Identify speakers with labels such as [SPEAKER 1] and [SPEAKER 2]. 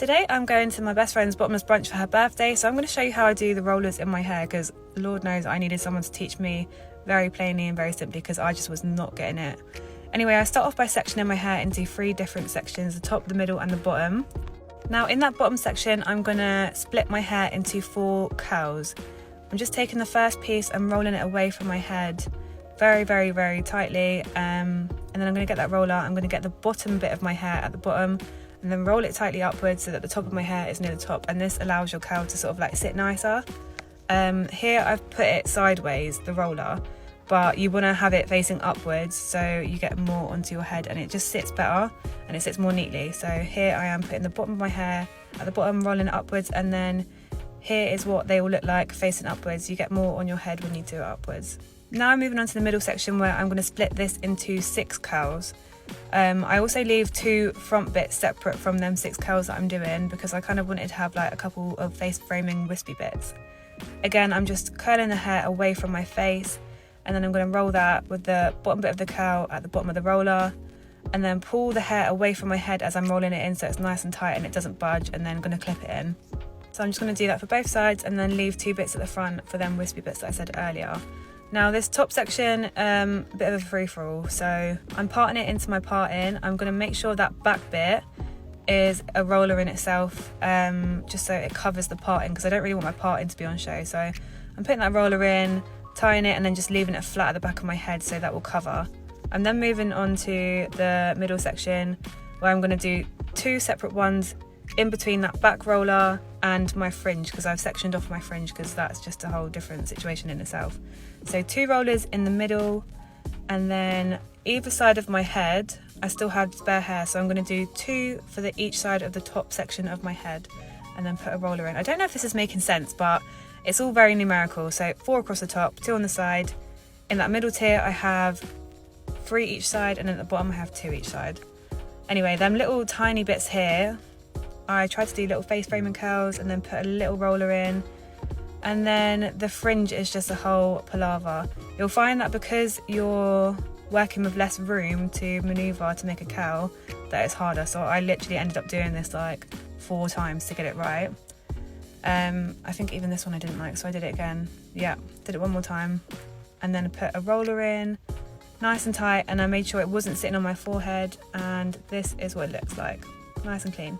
[SPEAKER 1] Today I'm going to my best friend's bottomless brunch for her birthday, so I'm going to show you how I do the rollers in my hair, because Lord knows I needed someone to teach me very plainly and very simply, because I just was not getting it. Anyway, I start off by sectioning my hair into 3 different sections, the top, the middle and the bottom. Now in that bottom section I'm going to split my hair into 4 curls. I'm just taking the first piece and rolling it away from my head very, very, very tightly, and then I'm going to get that roller, I'm going to get the bottom bit of my hair at the bottom and then roll it tightly upwards so that the top of my hair is near the top, and this allows your curl to sort of like sit nicer. Here I've put it sideways, the roller, but you want to have it facing upwards so you get more onto your head and it just sits better and it sits more neatly. So here I am putting the bottom of my hair at the bottom, rolling it upwards, and then here is what they will look like facing upwards. You get more on your head when you do it upwards. Now I'm moving on to the middle section where I'm going to split this into 6 curls. I also leave 2 front bits separate from them 6 curls that I'm doing, because I kind of wanted to have like a couple of face framing wispy bits. Again, I'm just curling the hair away from my face, and then I'm going to roll that with the bottom bit of the curl at the bottom of the roller, and then pull the hair away from my head as I'm rolling it in so it's nice and tight and it doesn't budge, and then I'm going to clip it in. So I'm just going to do that for both sides and then leave 2 bits at the front for them wispy bits that I said earlier. Now this top section, a bit of a free-for-all, so I'm parting it into my parting. I'm going to make sure that back bit is a roller in itself, just so it covers the parting, because I don't really want my parting to be on show. So I'm putting that roller in, tying it, and then just leaving it flat at the back of my head so that will cover. I'm then moving on to the middle section where I'm going to do 2 separate ones in between that back roller and my fringe, because I've sectioned off my fringe because that's just a whole different situation in itself. So 2 rollers in the middle, and then either side of my head I still have spare hair, so I'm going to do 2 for each side of the top section of my head and then put a roller in. I don't know if this is making sense, but it's all very numerical. So 4 across the top, 2 on the side. In that middle tier I have 3 each side, and then at the bottom I have 2 each side. Anyway, them little tiny bits here, I tried to do little face framing curls and then put a little roller in, and then the fringe is just a whole palaver. You'll find that because you're working with less room to manoeuvre to make a curl, that it's harder. So I literally ended up doing this like 4 times to get it right. I think even this one I didn't like, so I did it again. Yeah, did it one more time, and then I put a roller in nice and tight, and I made sure it wasn't sitting on my forehead, and this is what it looks like, nice and clean.